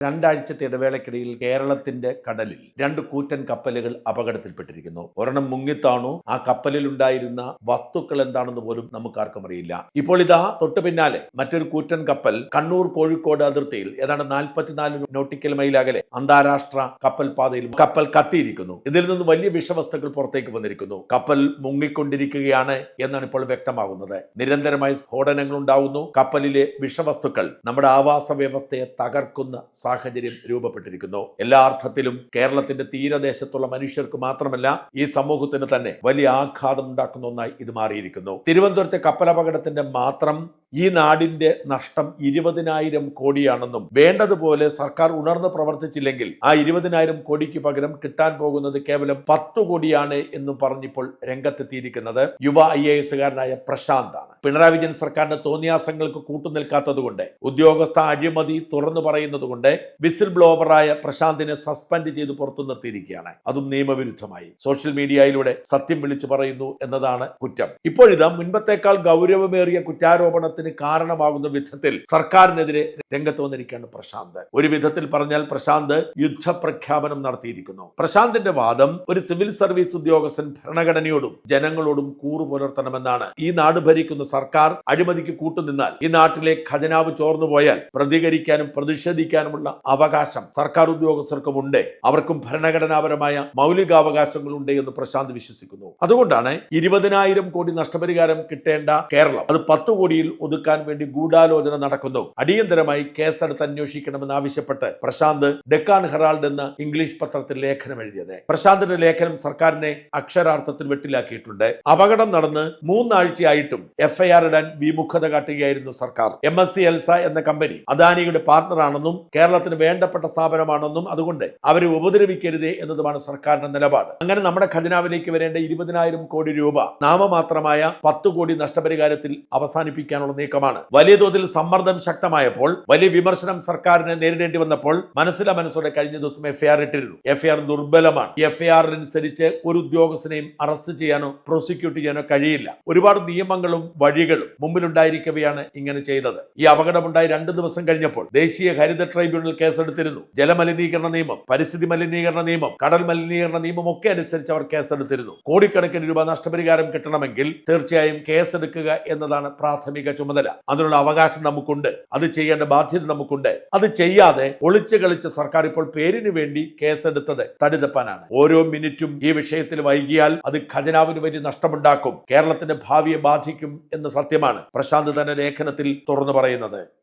രണ്ടാഴ്ചത്തെ ഇടവേളയ്ക്കിടയിൽ കേരളത്തിന്റെ കടലിൽ രണ്ട് കൂറ്റൻ കപ്പലുകൾ അപകടത്തിൽപ്പെട്ടിരിക്കുന്നു. ഒരെണ്ണം മുങ്ങിത്താണു. ആ കപ്പലിൽ ഉണ്ടായിരുന്ന വസ്തുക്കൾ എന്താണെന്ന് പോലും നമുക്കാർക്കും അറിയില്ല. ഇപ്പോൾ ഇതാ തൊട്ടു പിന്നാലെ മറ്റൊരു കൂറ്റൻ കപ്പൽ കണ്ണൂർ കോഴിക്കോട് അതിർത്തിയിൽ ഏതാണ്ട് 44 നോട്ടിക്കൽ മൈൽ അകലെ അന്താരാഷ്ട്ര കപ്പൽ പാതയിൽ കപ്പൽ കത്തിയിരിക്കുന്നു. ഇതിൽ നിന്ന് വലിയ വിഷവസ്തുക്കൾ പുറത്തേക്ക് വന്നിരിക്കുന്നു. കപ്പൽ മുങ്ങിക്കൊണ്ടിരിക്കുകയാണ് എന്നാണ് ഇപ്പോൾ വ്യക്തമാകുന്നത്. നിരന്തരമായി സ്ഫോടനങ്ങൾ ഉണ്ടാകുന്നു. കപ്പലിലെ വിഷവസ്തുക്കൾ നമ്മുടെ ആവാസ വ്യവസ്ഥയെ തകർക്കുന്ന സാഹചര്യം രൂപപ്പെട്ടിരിക്കുന്നു. എല്ലാ അർത്ഥത്തിലും കേരളത്തിന്റെ തീരദേശത്തുള്ള മനുഷ്യർക്ക് മാത്രമല്ല ഈ സമൂഹത്തിന് തന്നെ വലിയ ആഘാതം ഉണ്ടാക്കുന്ന ഒന്നായി ഇത് മാറിയിരിക്കുന്നു. തിരുവനന്തപുരത്തെ കപ്പലപകടത്തിന്റെ മാത്രം ഈ നാടിന്റെ നഷ്ടം 20,000 കോടിയാണെന്നും വേണ്ടതുപോലെ സർക്കാർ ഉണർന്ന് പ്രവർത്തിച്ചില്ലെങ്കിൽ ആ 20,000 കോടിക്ക് പകരം കിട്ടാൻ പോകുന്നത് കേവലം 10 കോടിയാണ് എന്നും പറഞ്ഞിപ്പോൾ രംഗത്തെത്തിയിരിക്കുന്നത് യുവ IAS കാരനായ പ്രശാന്താണ്. പിണറായി വിജയൻ സർക്കാരിന്റെ തോന്നിയാസങ്ങൾക്ക് കൂട്ടുനിൽക്കാത്തതുകൊണ്ട്, ഉദ്യോഗസ്ഥ അഴിമതി തുറന്നു പറയുന്നത് കൊണ്ട് വിസിൽ ബ്ലോവറായ പ്രശാന്തിനെ സസ്പെൻഡ് ചെയ്ത് പുറത്തു നിർത്തിയിരിക്കുകയാണ്. അതും നിയമവിരുദ്ധമായി സോഷ്യൽ മീഡിയയിലൂടെ സത്യം വിളിച്ചു പറയുന്നു എന്നതാണ് കുറ്റം. ഇപ്പോഴിതാ മുൻപത്തേക്കാൾ ഗൗരവമേറിയ കുറ്റാരോപണത്തിന് കാരണമാകുന്ന വിധത്തിൽ സർക്കാരിനെതിരെ രംഗത്ത് വന്നിരിക്കുകയാണ് പ്രശാന്ത്. ഒരു വിധത്തിൽ പറഞ്ഞാൽ പ്രശാന്ത് യുദ്ധപ്രഖ്യാപനം നടത്തിയിരിക്കുന്നു. പ്രശാന്തിന്റെ വാദം ഒരു സിവിൽ സർവീസ് ഉദ്യോഗസ്ഥൻ ഭരണഘടനയോടും ജനങ്ങളോടും കൂറു പുലർത്തണമെന്നാണ്. ഈ നാട് ഭരിക്കുന്ന സർക്കാർ അഴിമതിക്ക് കൂട്ടുനിന്നാൽ ഈ നാട്ടിലെ ഖജനാവ് ചോർന്നുപോയാൽ പ്രതികരിക്കാനും പ്രതിഷേധിക്കാനുമുള്ള അവകാശം സർക്കാർ ഉദ്യോഗസ്ഥർക്കും ഉണ്ട്. അവർക്കും ഭരണഘടനാപരമായ മൗലികാവകാശങ്ങളുണ്ട് എന്ന് പ്രശാന്ത് വിശ്വസിക്കുന്നു. അതുകൊണ്ടാണ് 20,000 കോടി നഷ്ടപരിഹാരം കിട്ടേണ്ട കേരളം അത് 10 കോടിയിൽ ഒതുക്കാൻ വേണ്ടി ഗൂഢാലോചന നടക്കുന്നു. അടിയന്തരമായി കേസെടുത്ത് അന്വേഷിക്കണമെന്ന് ആവശ്യപ്പെട്ട് പ്രശാന്ത് ഡെക്കാൻ ഹെറാൾഡ് എന്ന ഇംഗ്ലീഷ് പത്രത്തിൽ ലേഖനം എഴുതിയത്. പ്രശാന്തിന്റെ ലേഖനം സർക്കാരിനെ അക്ഷരാർത്ഥത്തിൽ വെട്ടിലാക്കിയിട്ടുണ്ട്. അപകടം നടന്ന് 3 ആഴ്ചയായിട്ടും FIR ഇടാൻ വിമുഖത കാട്ടുകയായിരുന്നു സർക്കാർ. MSC എൽസ എന്ന കമ്പനി അദാനിയുടെ പാർട്ണറാണെന്നും കേരളത്തിന് വേണ്ടപ്പെട്ട സ്ഥാപനമാണെന്നും അതുകൊണ്ട് അവരെ ഉപദ്രവിക്കരുതേ എന്നതുമാണ് സർക്കാരിന്റെ നിലപാട്. അങ്ങനെ നമ്മുടെ ഖജനാവിലേക്ക് വരേണ്ട 20,000 കോടി രൂപ നാമമാത്രമായ 10 കോടി നഷ്ടപരിഹാരത്തിൽ അവസാനിപ്പിക്കാനുള്ള നീക്കമാണ്. വലിയ തോതിൽ സമ്മർദ്ദം ശക്തമായപ്പോൾ, വലിയ വിമർശനം സർക്കാരിനെ നേരിടേണ്ടി വന്നപ്പോൾ മനസ്സോടെ കഴിഞ്ഞ ദിവസം FIR ഇട്ടിരുന്നു. FIR ദുർബലമാണ്. FIR അനുസരിച്ച് ഒരു ഉദ്യോഗസ്ഥനെയും അറസ്റ്റ് ചെയ്യാനോ പ്രോസിക്യൂട്ട് ചെയ്യാനോ കഴിയില്ല. ഒരുപാട് നിയമങ്ങളും വഴികളും മുമ്പിലുണ്ടായിരിക്കവെയാണ് ഇങ്ങനെ ചെയ്തത്. ഈ അപകടമുണ്ടായി 2 ദിവസം കഴിഞ്ഞപ്പോൾ ദേശീയ ഹരിത ട്രൈബ്യൂണൽ കേസെടുത്തിരുന്നു. ജലമലിനീകരണ നിയമം, പരിസ്ഥിതി മലിനീകരണ നിയമം, കടൽ മലിനീകരണ നിയമം ഒക്കെ അനുസരിച്ച് അവർ കേസെടുത്തിരുന്നു. കോടിക്കണക്കിന് രൂപ നഷ്ടപരിഹാരം കിട്ടണമെങ്കിൽ തീർച്ചയായും കേസെടുക്കുക എന്നതാണ് പ്രാഥമിക ചുമതല. അതിനുള്ള അവകാശം നമുക്കുണ്ട്. അത് ചെയ്യേണ്ട ബാധ്യത നമുക്കുണ്ട്. അത് ചെയ്യാതെ ഒളിച്ചു കളിച്ച സർക്കാർ ഇപ്പോൾ പേരിന് വേണ്ടി കേസെടുത്തത് തടിതപ്പാനാണ്. ഓരോ മിനിറ്റും ഈ വിഷയത്തിൽ വൈകിയാൽ അത് ഖജനാവിന് വലിയ നഷ്ടമുണ്ടാക്കും, കേരളത്തിന്റെ ഭാവിയെ ബാധിക്കും എന്ന സത്യമാണ് പ്രശാന്ത് തന്റെ ലേഖനത്തിൽ തുറന്നു പറയുന്നത്.